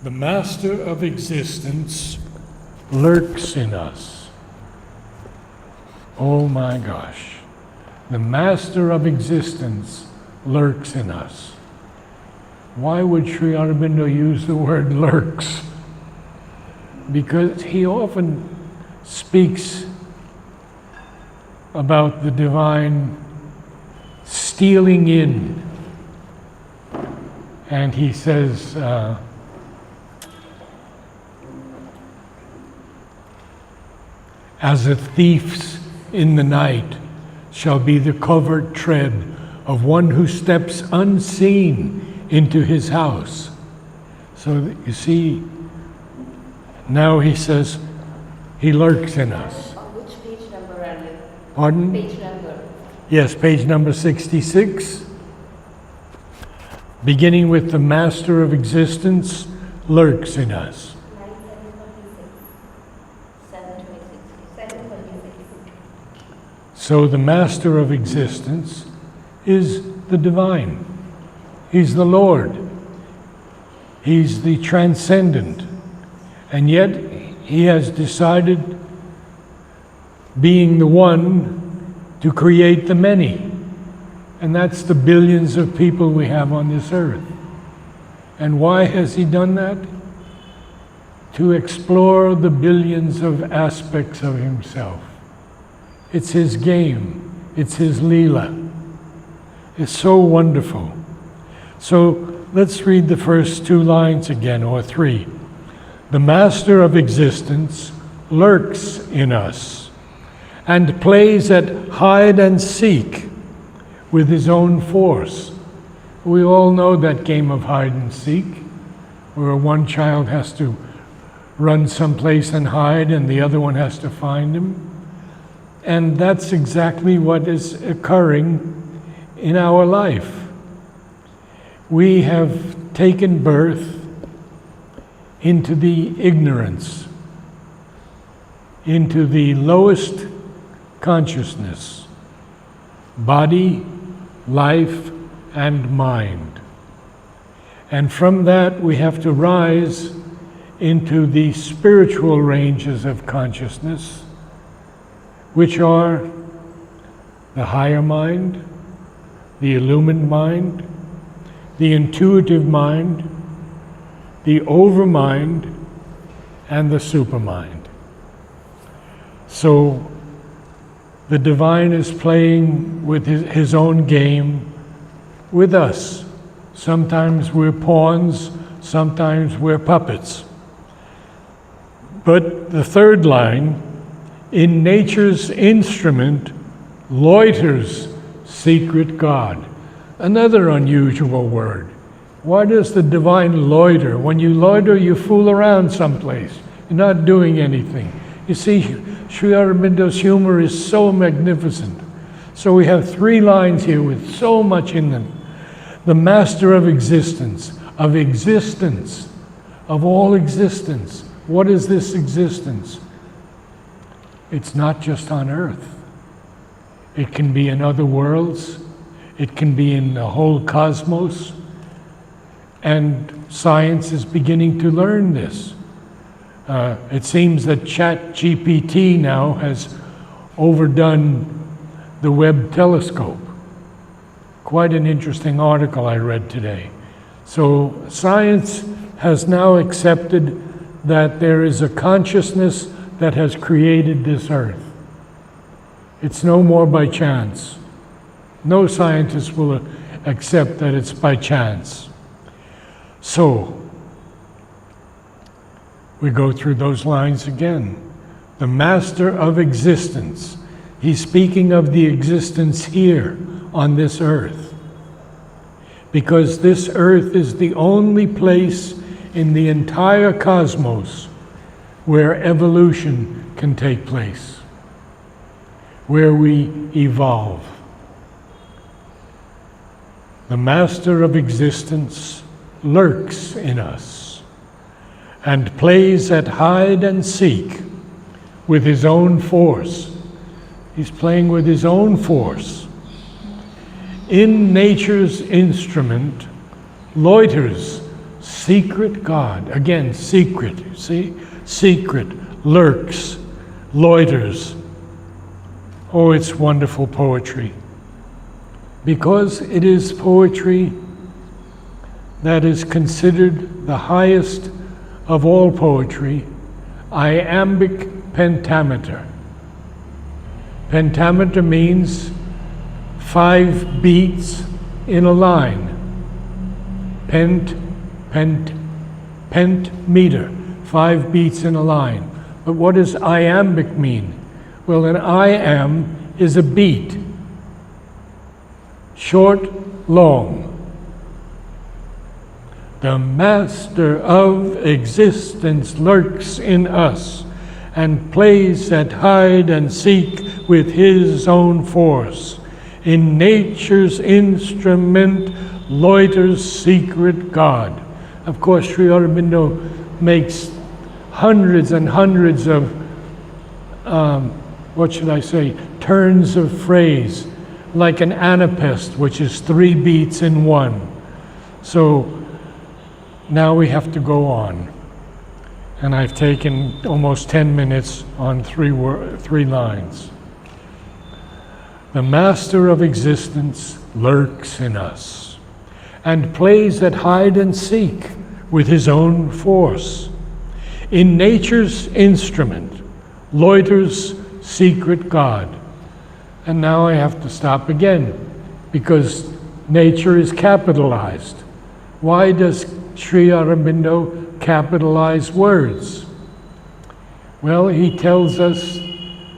The Master of Existence lurks in us. Oh my gosh. The Master of Existence lurks in us. Why would Sri Aurobindo use the word lurks? Because he often speaks about the divine stealing in. And he says, as a thief's in the night shall be the covert tread of one who steps unseen into his house. So you see, now he says, he lurks in us. On which page number are you? Pardon? Page number. Yes, page number 66. Beginning with the Master of Existence lurks in us. 726. So the Master of Existence is the divine. He's the Lord. He's the transcendent. And yet he has decided, being the one, to create the many. And that's the billions of people we have on this earth. And why has he done that? To explore the billions of aspects of himself. It's his game. It's his Leela. It's so wonderful. So let's read the first two lines again, or three. The Master of Existence lurks in us and plays at hide and seek with his own force. We all know that game of hide and seek, where one child has to run someplace and hide and the other one has to find him. And that's exactly what is occurring in our life. We have taken birth into the ignorance, into the lowest consciousness, body, life, and mind. And from that we have to rise into the spiritual ranges of consciousness, which are the higher mind, the illumined mind, the intuitive mind, the overmind, and the supermind. So the divine is playing with his own game with us. Sometimes we're pawns, sometimes we're puppets. But the third line, in nature's instrument loiters secret God. Another unusual word. Why does the divine loiter? When you loiter, you fool around someplace. You're not doing anything. You see, Sri Aurobindo's humor is so magnificent. So we have three lines here with so much in them. The Master of Existence, of all existence. What is this existence? It's not just on earth. It can be in other worlds. It can be in the whole cosmos. And science is beginning to learn this. It seems that ChatGPT now has overdone the Webb telescope. Quite an interesting article I read today. So science has now accepted that there is a consciousness that has created this earth. It's no more by chance. No scientist will accept that it's by chance. So, we go through those lines again. The Master of Existence. He's speaking of the existence here on this earth. Because this earth is the only place in the entire cosmos where evolution can take place, where we evolve. The Master of Existence lurks in us and plays at hide and seek with his own force. He's playing with his own force. In nature's instrument loiters secret God. Again, secret, see? Secret, lurks, loiters. Oh, it's wonderful poetry. Because it is poetry that is considered the highest of all poetry, iambic pentameter. Pentameter means 5 beats in a line. Meter, 5 beats in a line. But what does iambic mean? Well, an iamb is a beat. Short, long. The master of existence lurks in us and plays at hide and seek with his own force. In nature's instrument loiters secret God. Of course, Sri Aurobindo makes hundreds and hundreds of, turns of phrase, like an anapest, which is 3 beats in one. So now we have to go on. And I've taken almost 10 minutes on 3 lines. The master of existence lurks in us and plays at hide and seek with his own force. In nature's instrument loiters secret God. And now I have to stop again, because nature is capitalized. Why does Sri Aurobindo capitalize words? Well, he tells us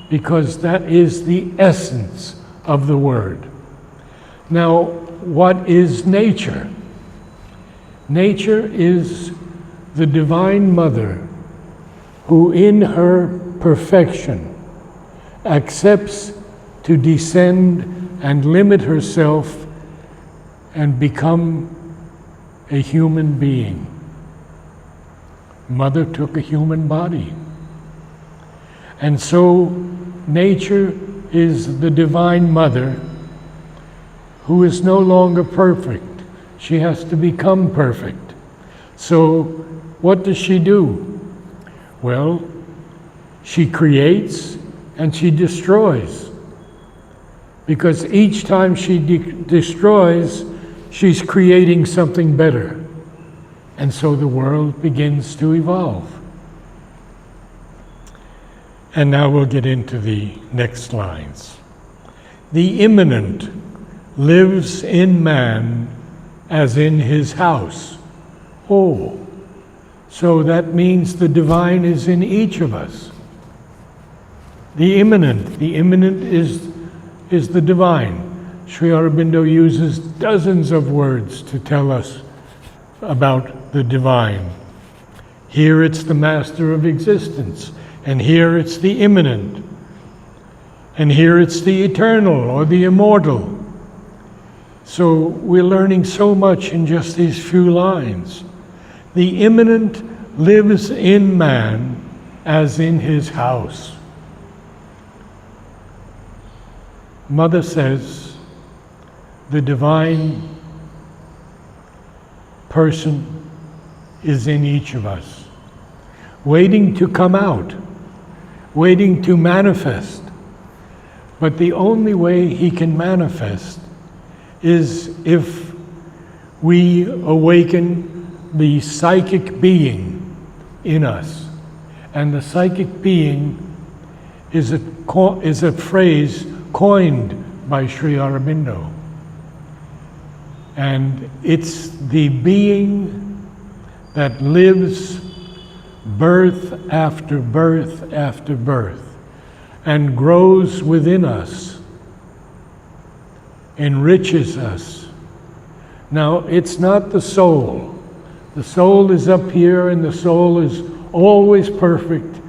because that is the essence of the word. Now, what is nature? Nature is the Divine Mother who in her perfection accepts to descend and limit herself and become a human being. Mother took a human body. And so nature is the Divine Mother who is no longer perfect. She has to become perfect. So what does she do? Well, she creates and she destroys. Because each time she destroys, she's creating something better. And so the world begins to evolve. And now we'll get into the next lines. The immanent lives in man as in his house. Oh, so that means the divine is in each of us. The immanent is the divine. Sri Aurobindo uses dozens of words to tell us about the divine. Here it's the master of existence, and here it's the immanent, and here it's the eternal or the immortal. So we're learning so much in just these few lines. The immanent lives in man as in his house. Mother says the divine person is in each of us, waiting to come out, waiting to manifest. But the only way he can manifest is if we awaken the psychic being in us. And the psychic being is a phrase coined by Sri Aurobindo. And it's the being that lives birth after birth after birth and grows within us, enriches us. Now, it's not the soul. The soul is up here, and the soul is always perfect,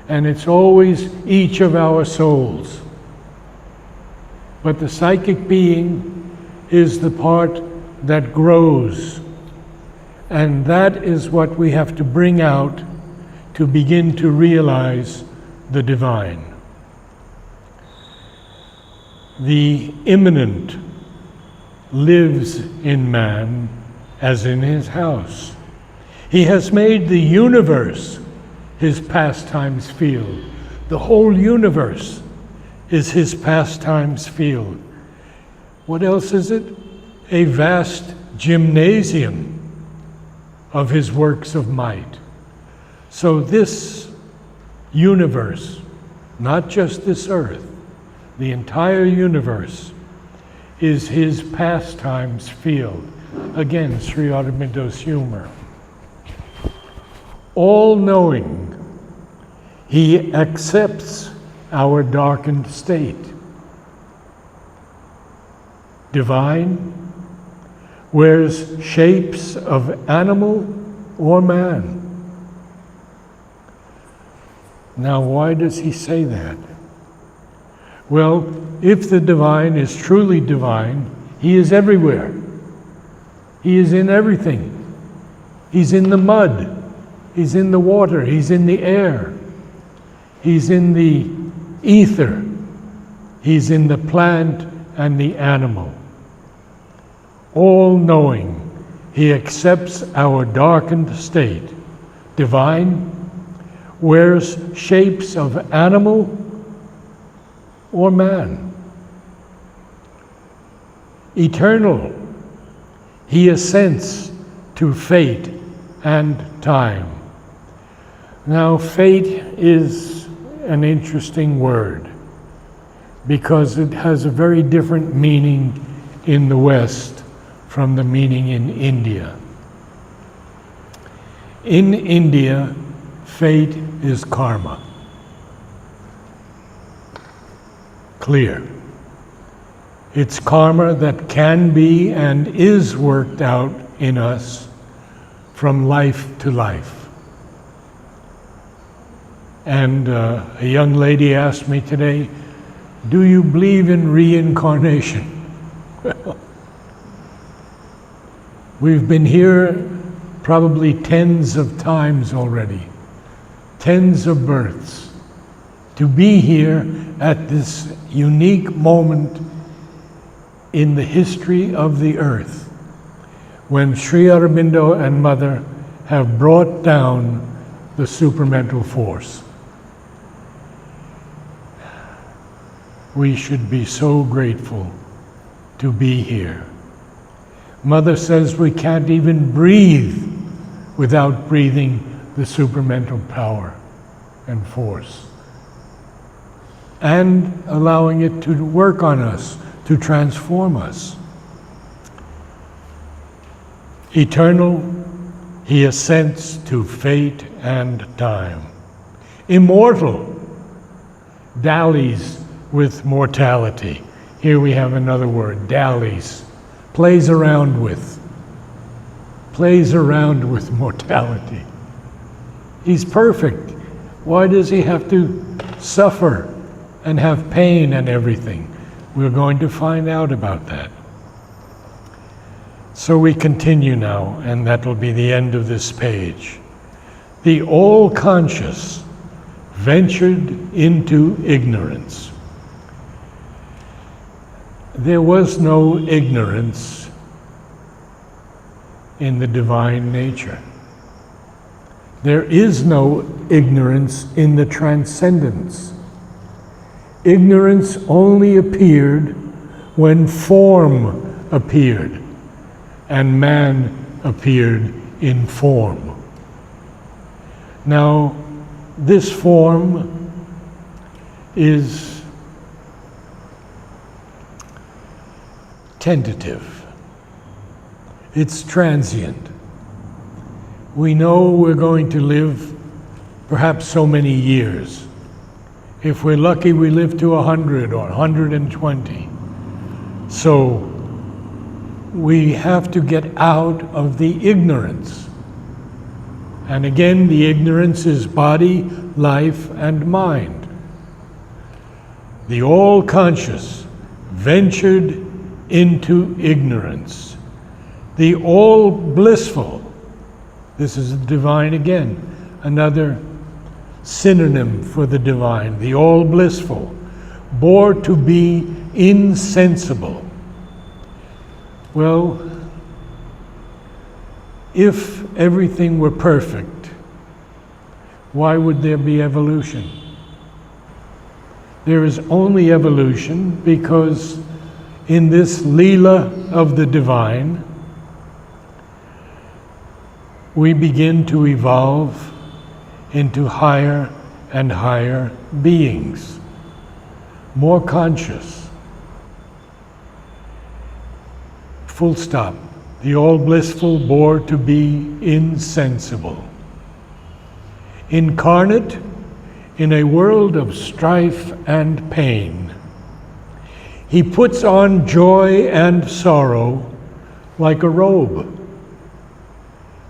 and it's always each of our souls. But the psychic being is the part that grows, and that is what we have to bring out to begin to realize the divine. The immanent lives in man as in his house. He has made the universe his pastimes field. The whole universe is his pastimes field. What else is it? A vast gymnasium of his works of might. So this universe, not just this earth, the entire universe is his pastimes field. Again, Sri Aurobindo's humor. All-knowing, he accepts our darkened state. Divine, wears shapes of animal or man. Now, why does he say that? Well, if the divine is truly divine, he is everywhere. He is in everything. He's in the mud. He's in the water. He's in the air. He's in the ether. He's in the plant and the animal. All-knowing, he accepts our darkened state. Divine, wears shapes of animal or man. Eternal, he assents to fate and time. Now, fate is an interesting word because it has a very different meaning in the West from the meaning in India. In India, fate is karma. Clear. It's karma that can be and is worked out in us from life to life. And a young lady asked me today, do you believe in reincarnation? Well, we've been here probably tens of times already, tens of births, to be here at this unique moment in the history of the earth, when Sri Aurobindo and Mother have brought down the supramental force. We should be so grateful to be here. Mother says we can't even breathe without breathing the supramental power and force, and allowing it to work on us, to transform us. Eternal, he assents to fate and time. Immortal, dallies with mortality. Here we have another word, dallies, plays around with mortality. He's perfect. Why does he have to suffer and have pain and everything? We're going to find out about that. So we continue now, and that will be the end of this page. The all-conscious ventured into ignorance. There was no ignorance in the divine nature. There is no ignorance in the transcendence. Ignorance only appeared when form appeared, and man appeared in form. Now, this form is tentative. It's transient. We know we're going to live perhaps so many years. If we're lucky, we live to 100 or 120. So we have to get out of the ignorance. And again, the ignorance is body, life, and mind. The all-conscious ventured into ignorance. The all-blissful, this is the divine again, another synonym for the divine, the all-blissful, bore to be insensible. Well, if everything were perfect, why would there be evolution? There is only evolution because in this Leela of the divine, we begin to evolve into higher and higher beings, more conscious. Full stop. The all-blissful bore to be insensible. Incarnate in a world of strife and pain, he puts on joy and sorrow like a robe,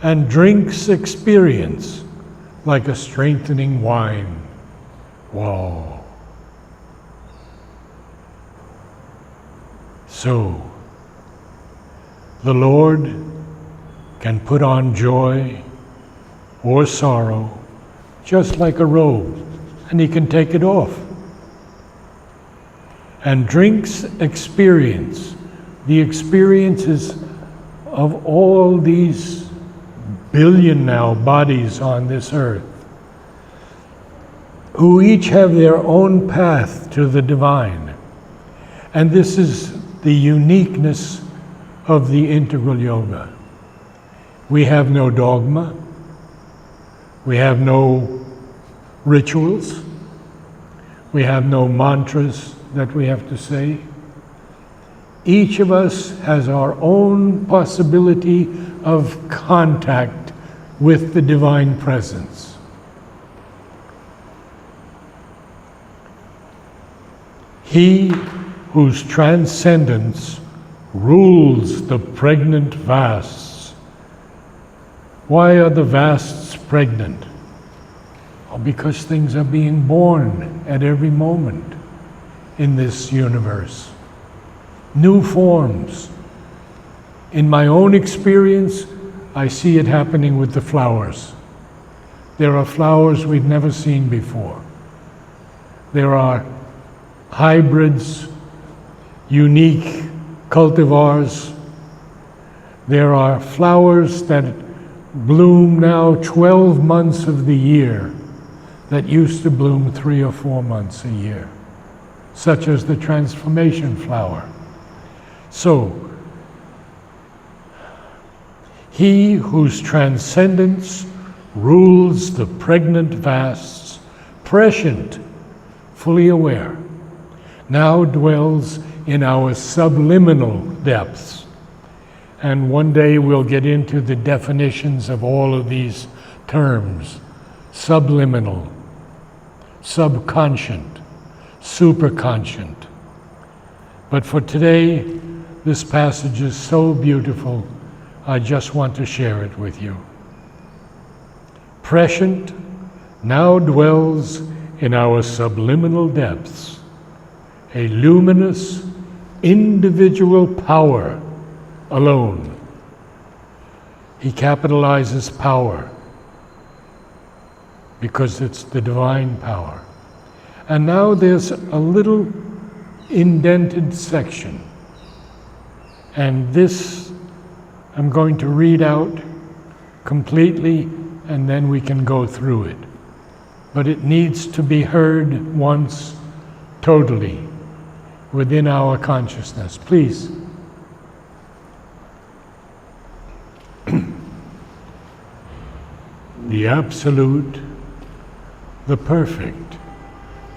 and drinks experience like a strengthening wine. Wow. So, the Lord can put on joy or sorrow just like a robe, and he can take it off. And drinks experience, the experiences of all these billion now bodies on this earth, who each have their own path to the divine. And this is the uniqueness of the integral yoga. We have no dogma, we have no rituals, we have no mantras that we have to say. Each of us has our own possibility of contact with the divine presence. He whose transcendence rules the pregnant vasts. Why are the vasts pregnant? Well, because things are being born at every moment in this universe. New forms. In my own experience, I see it happening with the flowers. There are flowers we've never seen before. There are hybrids, unique cultivars. There are flowers that bloom now 12 months of the year that used to bloom 3 or 4 months a year, such as the transformation flower. So, he whose transcendence rules the pregnant vasts, prescient, fully aware, now dwells in our subliminal depths. And one day we'll get into the definitions of all of these terms: subliminal, subconscient, superconscient. But for today, this passage is so beautiful, I just want to share it with you. Prescient now dwells in our subliminal depths, a luminous, individual power alone. He capitalizes power because it's the divine power. And now there's a little indented section. And this I'm going to read out completely, and then we can go through it. But it needs to be heard once totally within our consciousness. Please. The Absolute, the Perfect,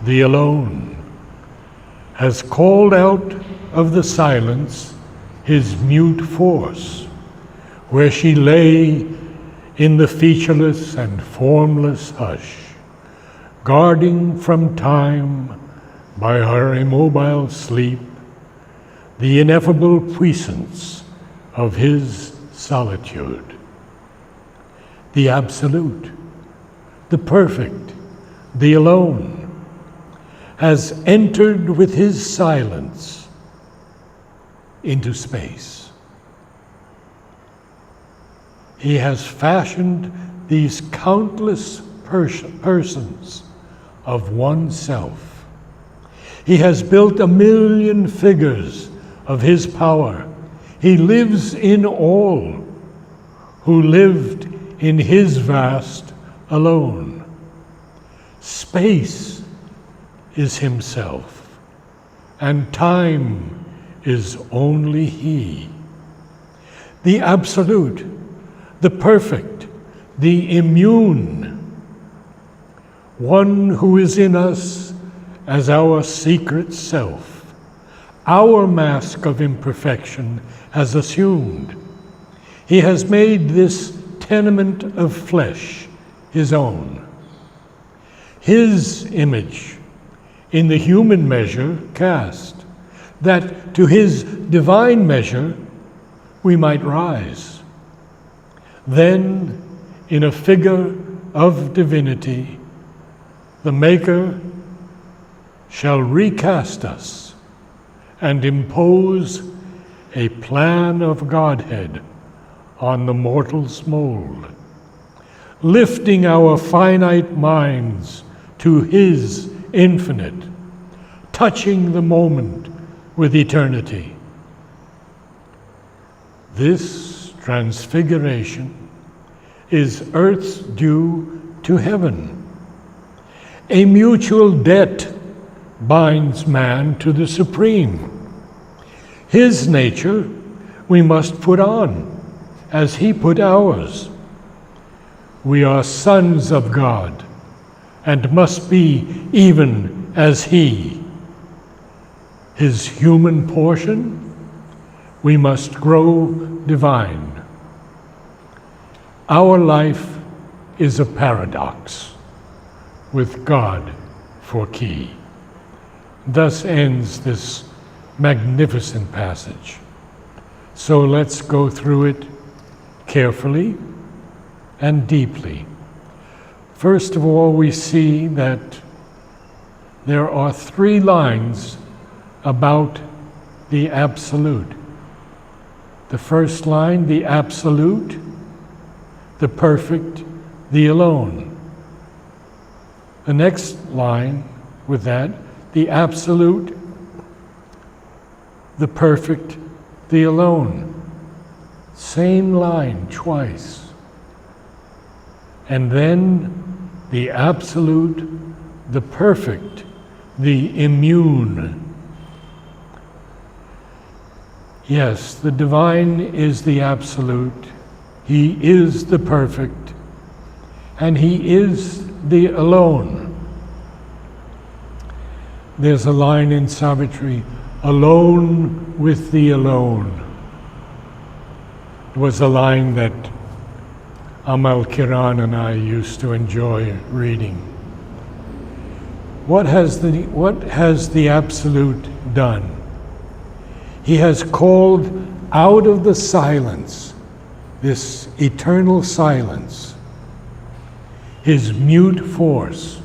the Alone, has called out of the silence his mute force, where she lay in the featureless and formless hush, guarding from time by her immobile sleep the ineffable puissance of his solitude. The Absolute, the Perfect, the Alone, has entered with his silence into space. He has fashioned these countless persons of oneself. He has built 1,000,000 figures of his power. He lives in all who lived in his vast alone. Space is himself, and time is only he. The absolute, the perfect, the immune, one who is in us as our secret self, our mask of imperfection has assumed. He has made this tenement of flesh his own. His image in the human measure cast, that to his divine measure we might rise. Then, in a figure of divinity, the Maker shall recast us and impose a plan of Godhead on the mortal's mold, lifting our finite minds to his infinite, touching the moment with eternity. This transfiguration is earth's due to heaven. A mutual debt binds man to the Supreme. His nature we must put on as he put ours. We are sons of God and must be even as he. His human portion we must grow divine. Our life is a paradox with God for key. Thus ends this magnificent passage. So let's go through it carefully and deeply. First of all, we see that there are 3 lines about the absolute. The first line, the absolute, the perfect, the alone. The next line with that, the absolute, the perfect, the alone. Same line twice. And then the absolute, the perfect, the immune. Yes, the divine is the absolute. He is the perfect. And he is the alone. There's a line in Savitri, alone with the alone. It was a line that Amal Kiran and I used to enjoy reading. What has the Absolute done? He has called out of the silence, this eternal silence, his mute force.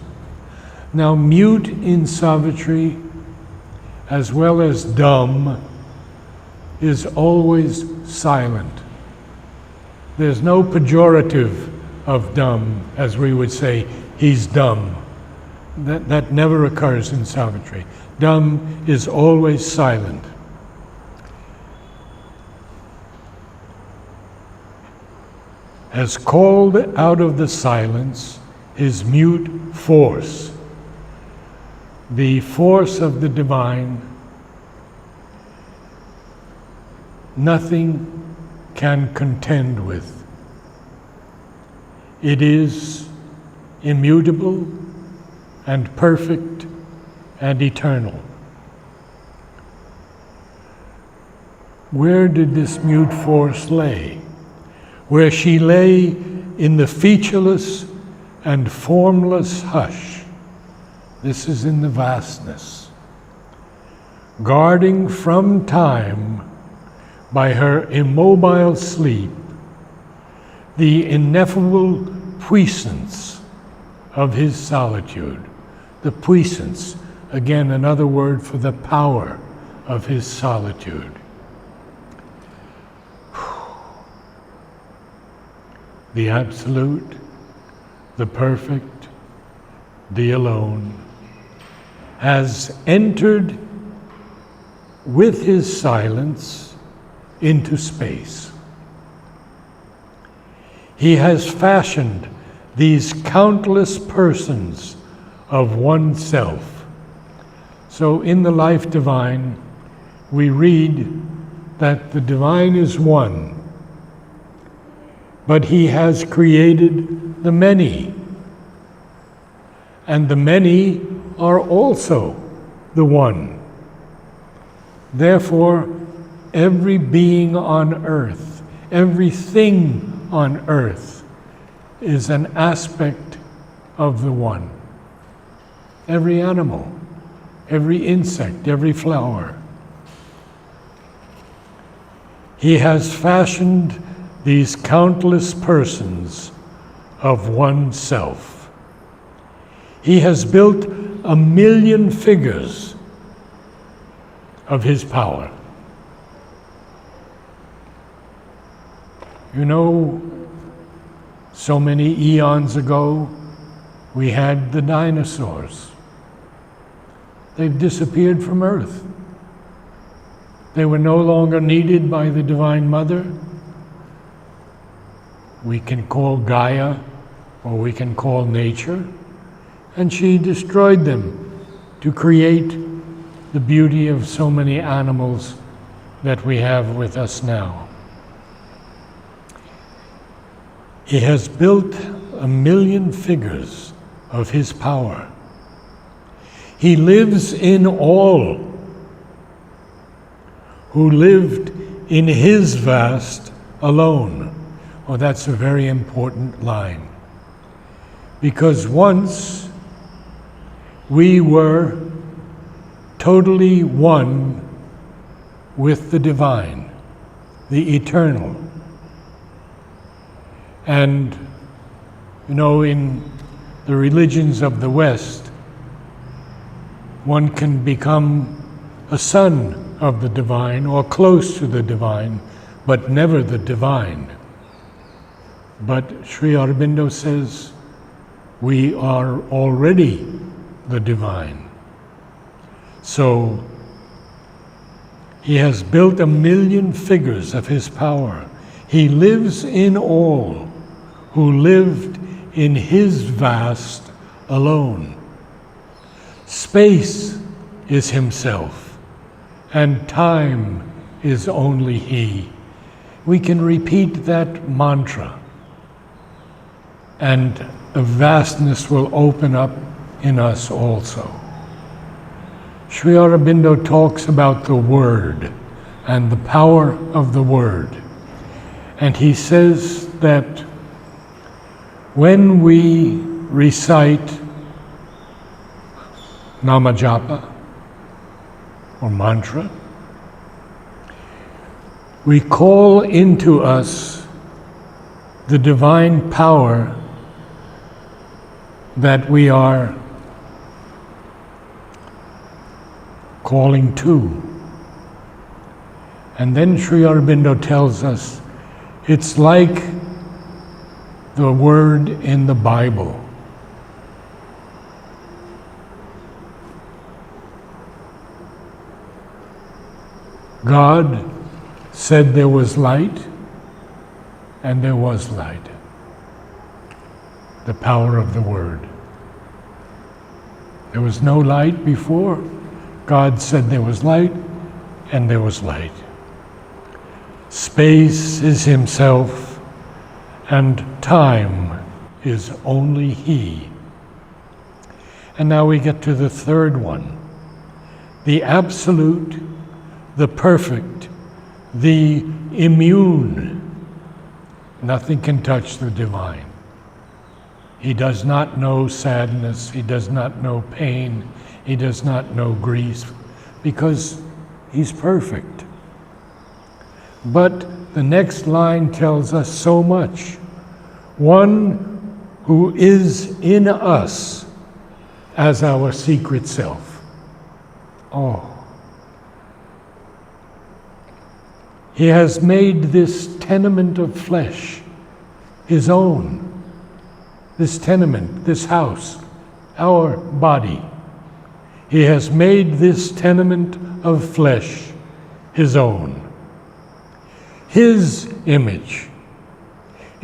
Now, mute in Savitri, as well as dumb, is always silent. There's no pejorative of dumb, as we would say, he's dumb. That never occurs in Savitri. Dumb is always silent. Has called out of the silence his mute force, the force of the divine. Nothing can contend with. It is immutable and perfect and eternal. Where did this mute force lay? Where she lay in the featureless and formless hush. This is in the vastness. Guarding from time by her immobile sleep the ineffable puissance of his solitude. The puissance, again another word for the power of his solitude. The absolute, the perfect, the alone, has entered with his silence into space. He has fashioned these countless persons of one self. So in the Life Divine, we read that the divine is one, but he has created the many, and the many are also the one. Therefore, every being on earth, everything on earth is an aspect of the one. Every animal, every insect, every flower. He has fashioned these countless persons of one self. He has built 1,000,000 figures of his power. You know, so many eons ago, we had the dinosaurs. They've disappeared from Earth. They were no longer needed by the Divine Mother. We can call Gaia, or we can call nature, and she destroyed them to create the beauty of so many animals that we have with us now. He has built 1,000,000 figures of his power. He lives in all who lived in his vast alone. Oh, that's a very important line. Because once we were totally one with the divine, the eternal. And, you know, in the religions of the West, one can become a son of the divine or close to the divine, but never the divine. But Sri Aurobindo says we are already the divine. So he has built 1,000,000 figures of his power. He lives in all who lived in his vast alone. Space is himself, and time is only he. We can repeat that mantra, and a vastness will open up in us also. Sri Aurobindo talks about the word and the power of the word. And he says that when we recite Namajapa or mantra, we call into us the divine power that we are calling to. And then Sri Aurobindo tells us it's like the word in the Bible. God said there was light, and there was light. The power of the word. There was no light before. God said there was light, and there was light. Space is himself, and time is only he. And now we get to the third one. The absolute, the perfect, the immune. Nothing can touch the divine. He does not know sadness, he does not know pain, he does not know grief, because he's perfect. But the next line tells us so much. One who is in us as our secret self. Oh. He has made this tenement of flesh his own. This tenement, this house, our body. He has made this tenement of flesh his own. His image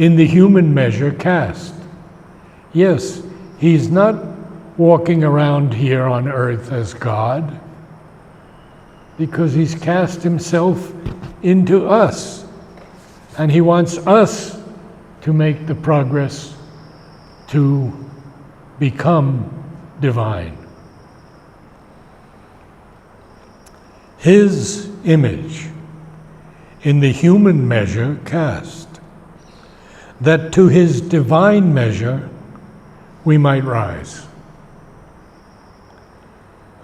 in the human measure cast. Yes, he's not walking around here on earth as God, because he's cast himself into us, and he wants us to make the progress to become divine. His image in the human measure cast, that to his divine measure we might rise.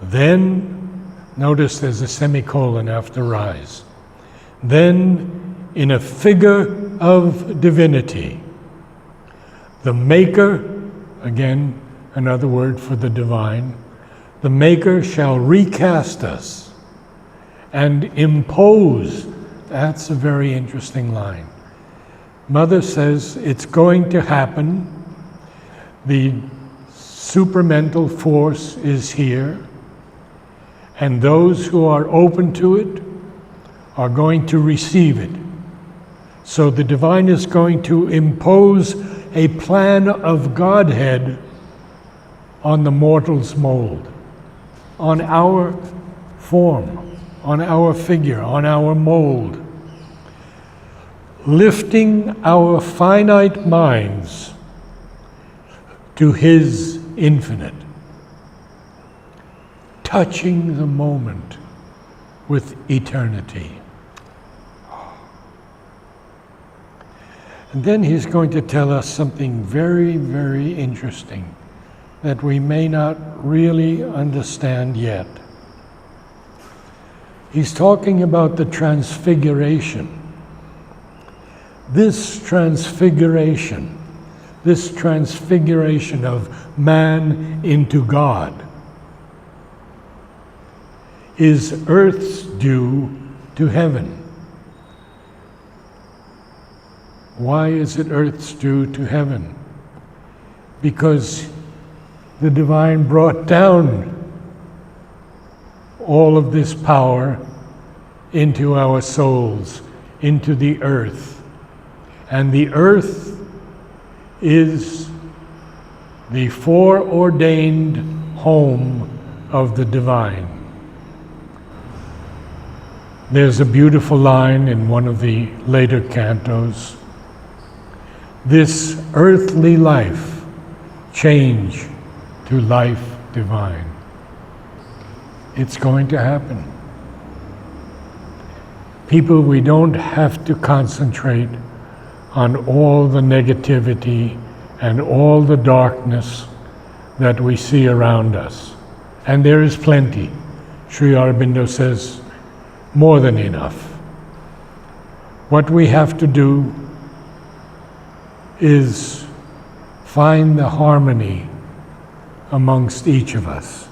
Then, notice there's a semicolon after rise. Then, in a figure of divinity, the Maker, again, another word for the divine, the Maker shall recast us and impose. That's a very interesting line. Mother says it's going to happen. The supramental force is here, and those who are open to it are going to receive it. So the divine is going to impose a plan of Godhead on the mortal's mold, on our form, on our figure, on our mold, lifting our finite minds to his infinite, touching the moment with eternity. And then he's going to tell us something very, very interesting that we may not really understand yet. He's talking about the transfiguration. This transfiguration of man into God, is earth's due to heaven. Why is it earth's due to heaven? Because the divine brought down all of this power into our souls, into the earth. And the earth is the foreordained home of the divine. There's a beautiful line in one of the later cantos. This earthly life change to life divine. It's going to happen. People, we don't have to concentrate on all the negativity and all the darkness that we see around us. And there is plenty. Sri Aurobindo says, more than enough. What we have to do is find the harmony amongst each of us.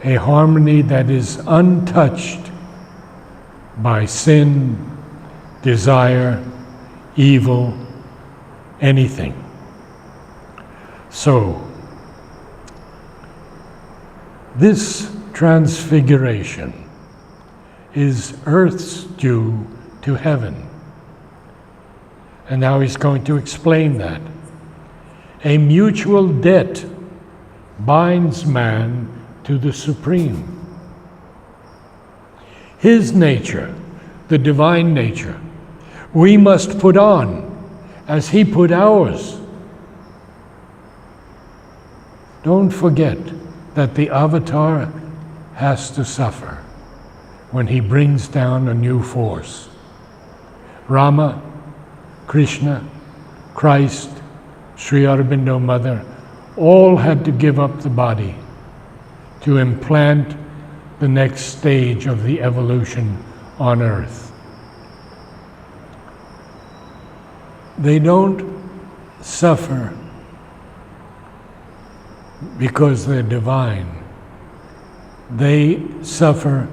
A harmony that is untouched by sin, desire, evil, anything. So, this transfiguration is earth's due to heaven. And now he's going to explain that. A mutual debt binds man to the Supreme. His nature, the divine nature, we must put on as he put ours. Don't forget that the avatar has to suffer when he brings down a new force. Rama, Krishna, Christ, Sri Aurobindo Mother, all had to give up the body to implant the next stage of the evolution on earth. They don't suffer because they're divine. They suffer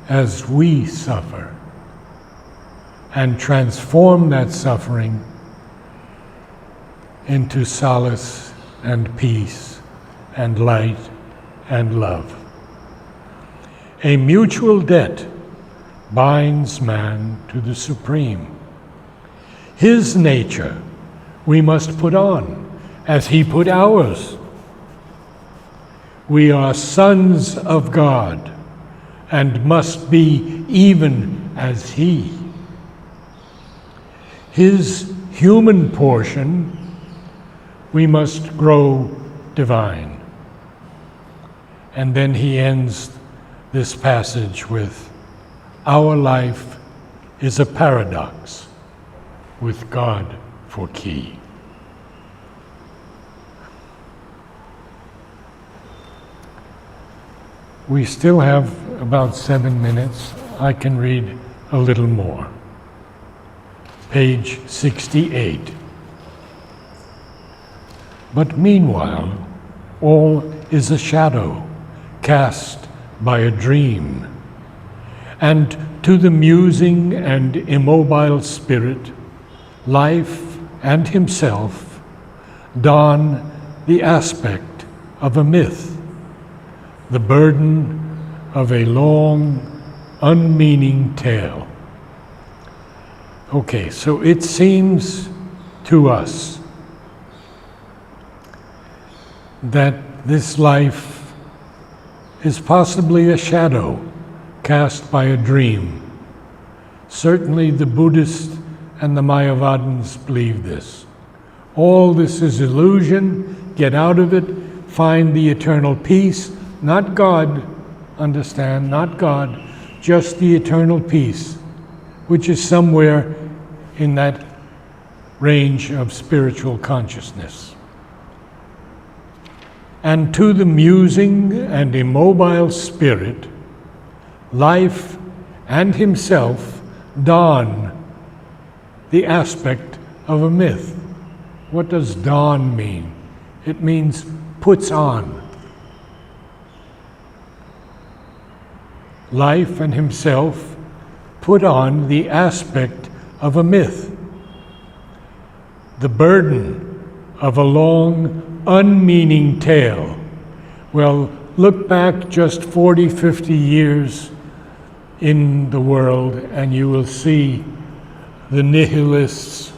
as we suffer, and transform that suffering into solace and peace and light and love. A mutual debt binds man to the Supreme. His nature we must put on, as He put ours. We are sons of God, and must be even as He. His human portion we must grow divine. And then he ends this passage with, our life is a paradox with God for key. We still have about 7 minutes. I can read a little more. Page 68. But meanwhile, all is a shadow cast by a dream, and to the musing and immobile spirit, life and himself don the aspect of a myth, the burden of a long, unmeaning tale. Okay, so it seems to us that this life is possibly a shadow cast by a dream. Certainly the Buddhists and the Mayavadins believe this. All this is illusion, get out of it, find the eternal peace, not God, understand, not God, just the eternal peace, which is somewhere in that range of spiritual consciousness. And to the musing and immobile spirit, life and himself don the aspect of a myth. What does don mean? It means puts on. Life and himself put on the aspect of a myth, the burden of a long, unmeaning tale. Well, look back just 40, 50 years in the world and you will see the nihilists,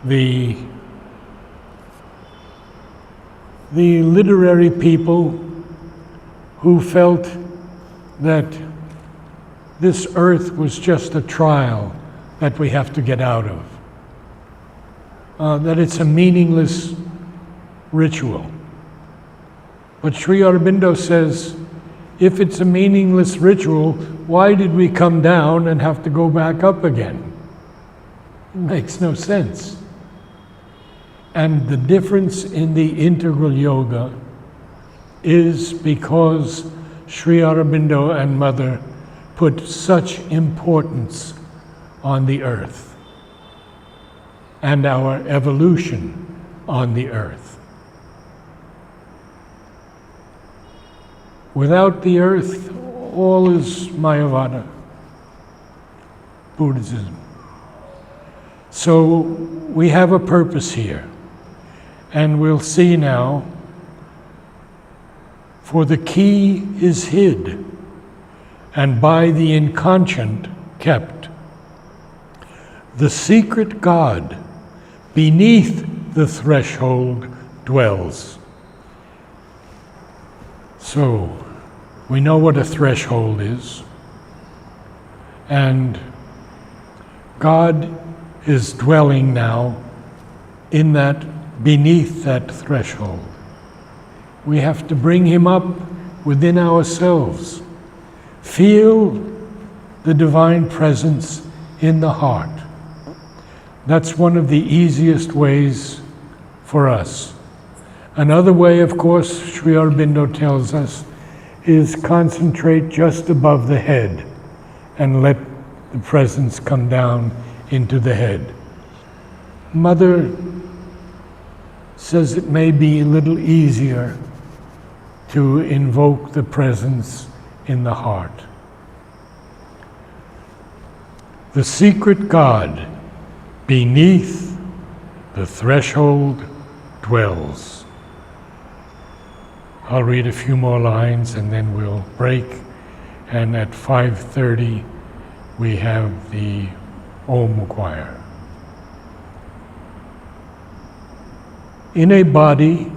the literary people who felt that this earth was just a trial that we have to get out of, that it's a meaningless ritual. But Sri Aurobindo says, if it's a meaningless ritual, why did we come down and have to go back up again? It makes no sense. And the difference in the integral yoga is because Sri Aurobindo and Mother put such importance on the earth and our evolution on the earth. Without the earth, all is Mayavada, Buddhism. So we have a purpose here, and we'll see now, for the key is hid, and by the inconscient kept. The secret God beneath the threshold dwells. So, we know what a threshold is, and God is dwelling now in that, beneath that threshold. We have to bring him up within ourselves. Feel the divine presence in the heart. That's one of the easiest ways for us. Another way, of course, Sri Aurobindo tells us, is concentrate just above the head and let the presence come down into the head. Mother says it may be a little easier to invoke the presence in the heart. The secret God beneath the threshold dwells. I'll read a few more lines and then we'll break, and at 5:30 we have the Om choir. in a body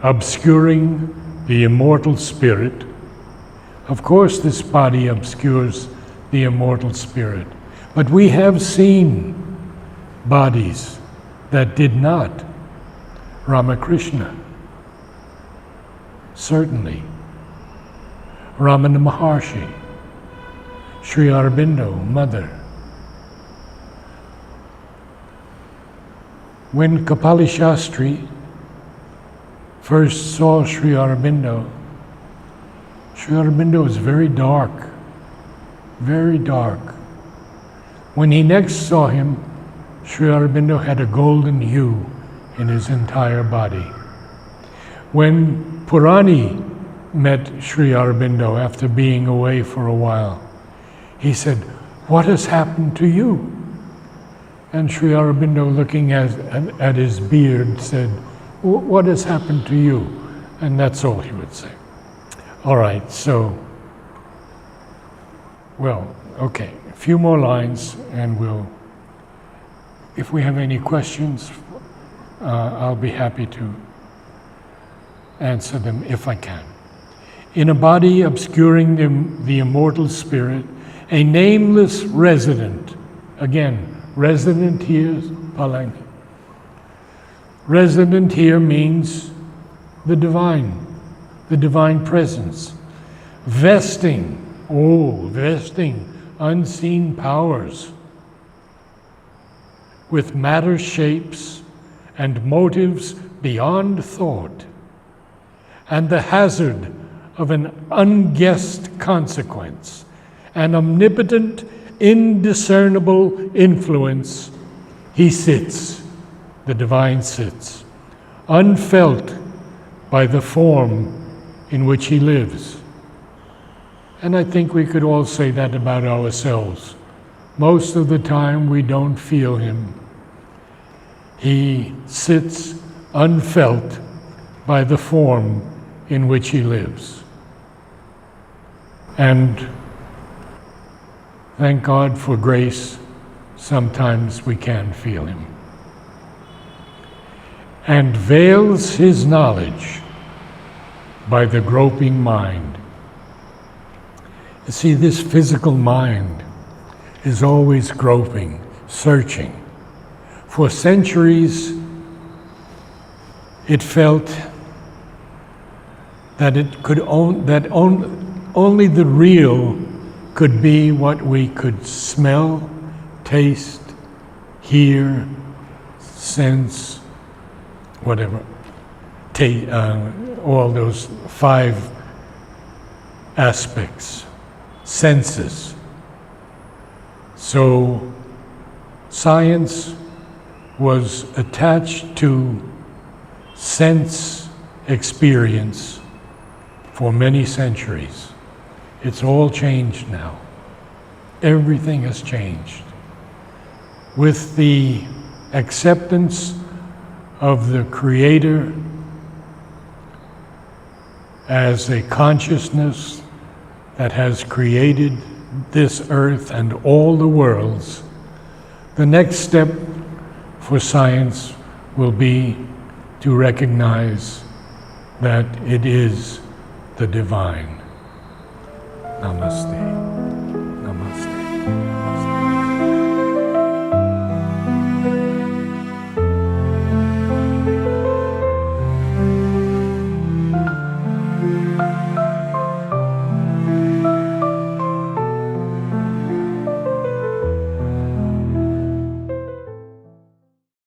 obscuring the immortal spirit. Of course, this body obscures the immortal spirit, but we have seen bodies that did not. Ramakrishna, certainly. Ramana Maharshi, Sri Aurobindo, Mother. When Kapali Shastri first saw Sri Aurobindo was very dark, very dark. When he next saw him, Sri Aurobindo had a golden hue in his entire body. When Purani met Sri Aurobindo after being away for a while, he said, "What has happened to you?" And Sri Aurobindo, looking at his beard, said, "What has happened to you?" And that's all he would say. All right, so, well, okay, a few more lines, and if we have any questions, I'll be happy to answer them if I can. In a body obscuring the immortal spirit, a nameless resident, again, resident here is Palang. Resident here means the divine presence, vesting unseen powers with matter shapes and motives beyond thought, and the hazard of an unguessed consequence, an omnipotent, indiscernible influence, he sits, the divine sits, unfelt by the form in which he lives. And I think we could all say that about ourselves. Most of the time we don't feel him. He sits unfelt by the form in which he lives. And thank God for grace, sometimes we can feel him. And veils his knowledge by the groping mind. You see, this physical mind is always groping, searching. For centuries, it felt that only the real could be what we could smell, taste, hear, sense, whatever. All those 5 aspects, senses. So science was attached to sense experience for many centuries. It's all changed now. Everything has changed. With the acceptance of the Creator as a consciousness that has created this earth and all the worlds, the next step for science will be to recognize that it is the divine. Namaste.